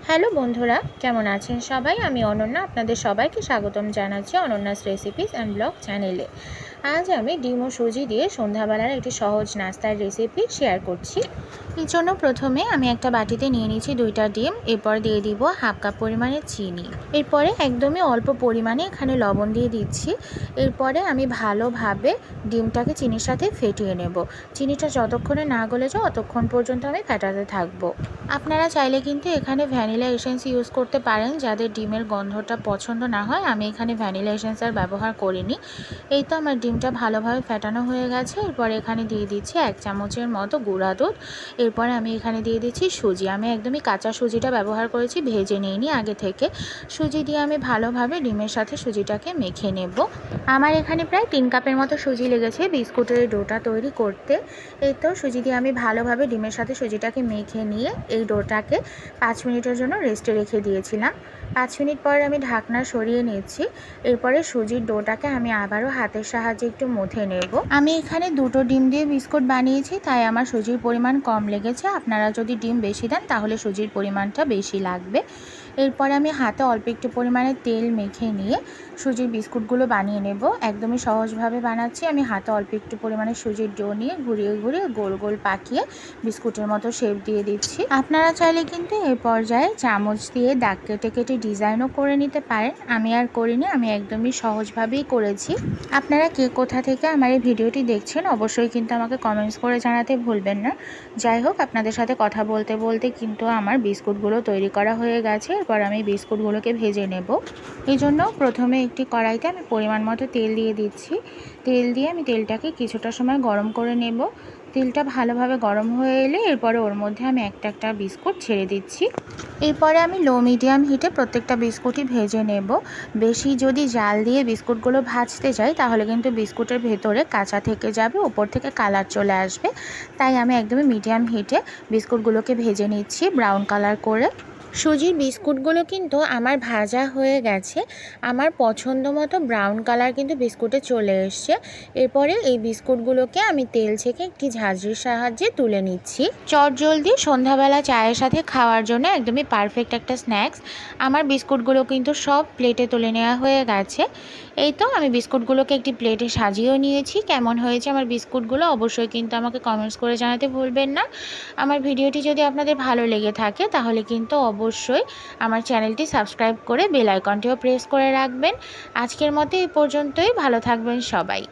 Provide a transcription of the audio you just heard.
Hello বন্ধুরা, কেমন আছেন সবাই? আমি অনন্যা, আপনাদের সবাইকে স্বাগতম জানাচ্ছি অনন্যাস রেসিপিস অ্যান্ড ব্লগ চ্যানেলে। আজ আমি ডিম ও সুজি দিয়ে সন্ধ্যাবেলার একটি সহজ নাস্তার রেসিপি শেয়ার করছি। এর জন্য প্রথমে আমি একটা বাটিতে নিয়ে নিচ্ছি 2টা ডিম। এরপর দিয়ে দিব হাফ কাপ পরিমাণে চিনি। এরপরে একদমই অল্প পরিমাণে এখানে লবণ দিয়ে দিচ্ছি। এরপরে আমি ভালোভাবে ডিমটাকে চিনির সাথে ফেটিয়ে নেব। চিনিটা যতক্ষণে না গলে যায় ততক্ষণ পর্যন্ত আমি ফেটাতে থাকবো। আপনারা চাইলে কিন্তু এখানে ভ্যানিলা এসেন্স ইউজ করতে পারেন, যাদের ডিমের গন্ধটা পছন্দ না হয়। আমি এখানে ভ্যানিলা এসেন্স আর ব্যবহার করিনি। এই তো আমার ডিমটা ভালোভাবে ফেটানো হয়ে গেছে। এরপরে এখানে দিয়ে দিচ্ছি 1 চামচের মতো গুঁড়া দুধ। এরপরে আমি এখানে দিয়ে দিচ্ছি সুজি। আমি একদমই কাঁচা সুজিটা ব্যবহার করেছি, ভেজে নিইনি আগে থেকে। সুজি দিয়ে আমি ভালোভাবে ডিমের সাথে সুজিটাকে মেখে নেব। আমার এখানে প্রায় 3 কাপের মতো সুজি লেগেছে বিস্কুটের ডোটা তৈরি করতে। এই তো সুজি দিয়ে আমি ভালোভাবে ডিমের সাথে সুজিটাকে মেখে নিয়ে এই ডোটাকে 5 মিনিটের জন্য রেস্টে রেখে দিয়েছিলাম। 5 মিনিট পর আমি ঢাকনা সরিয়ে নিচ্ছি। এরপরে সুজির ডোটাকে আমি আবারও হাতের সাহায্যে একটু মথে নেব। আমি এখানে 2টো ডিম দিয়ে বিস্কুট বানিয়েছি, তাই আমার সুজির পরিমাণ কম লেগেছে। আপনারা যদি ডিম বেশি দেন তাহলে সুজির পরিমাণটা বেশি লাগবে। এরপরে আমি হাতে অল্প একটু পরিমাণে তেল মেখে নিয়ে সুজির বিস্কুটগুলো বানিয়ে নেব। একদমই সহজভাবে বানাচ্ছি। আমি হাতে অল্প একটু পরিমাণে সুজির ডো নিয়ে ঘুরিয়ে ঘুরিয়ে গোল গোল পাকিয়ে বিস্কুটের মতো শেপ দিয়ে দিচ্ছি। আপনারা চাইলে কিন্তু এই পর্যায়ে চামচ দিয়ে দাগ কেটে কেটে ডিজাইনও করে নিতে পারেন। আমি আর করিনি, আমি একদমই সহজভাবেই করেছি। আপনারা কে কোথা থেকে আমার এই ভিডিওটি দেখছেন অবশ্যই কিন্তু আমাকে কমেন্টস করে জানাতে ভুলবেন না। যাই হোক, আপনাদের সাথে কথা বলতে বলতে কিন্তু আমার বিস্কুটগুলো তৈরি করা হয়ে গেছে। এরপর আমি বিস্কুটগুলোকে ভেজে নেব। এই জন্য প্রথমে একটি কড়াইতে আমি পরিমাণ মতো তেল দিয়ে দিচ্ছি। তেল দিয়ে আমি তেলটাকে কিছুটা সময় গরম করে নেব। তেলটা ভালোভাবে গরম হয়ে এলে এরপরে ওর মধ্যে আমি একটা একটা বিস্কুট ছেড়ে দিচ্ছি। এরপরে আমি লো মিডিয়াম হিটে প্রত্যেকটা বিস্কুটই ভেজে নেব। বেশি যদি জাল দিয়ে বিস্কুটগুলো ভাজতে যাই তাহলে কিন্তু বিস্কুটের ভেতরে কাঁচা থেকে যাবে, ওপর থেকে কালার চলে আসবে। তাই আমি একদমই মিডিয়াম হিটে বিস্কুটগুলোকে ভেজে নিচ্ছি ব্রাউন কালার করে। সুজির বিস্কুটগুলো কিন্তু আমার ভাজা হয়ে গেছে। আমার পছন্দ মতো ব্রাউন কালার কিন্তু বিস্কুটে চলে এসছে। এরপরে এই বিস্কুটগুলোকে আমি তেল ছেঁকে একটি ঝাঁঝরির সাহায্যে তুলে নিচ্ছি। চটজলদি সন্ধ্যাবেলা চায়ের সাথে খাওয়ার জন্য একদমই পারফেক্ট একটা স্ন্যাক্স। আমার বিস্কুটগুলো কিন্তু সব প্লেটে তুলে নেওয়া হয়ে গেছে। এই তো আমি বিস্কুটগুলোকে একটি প্লেটে সাজিয়েও নিয়েছি। কেমন হয়েছে আমার বিস্কুটগুলো অবশ্যই কিন্তু আমাকে কমেন্টস করে জানাতে ভুলবেন না। আমার ভিডিওটি যদি আপনাদের ভালো লেগে থাকে তাহলে কিন্তু অবশ্যই আমার চ্যানেলটি সাবস্ক্রাইব করে বেল আইকনটিও প্রেস করে রাখবেন। আজকের মতো এই পর্যন্তই। ভালো থাকবেন সবাই।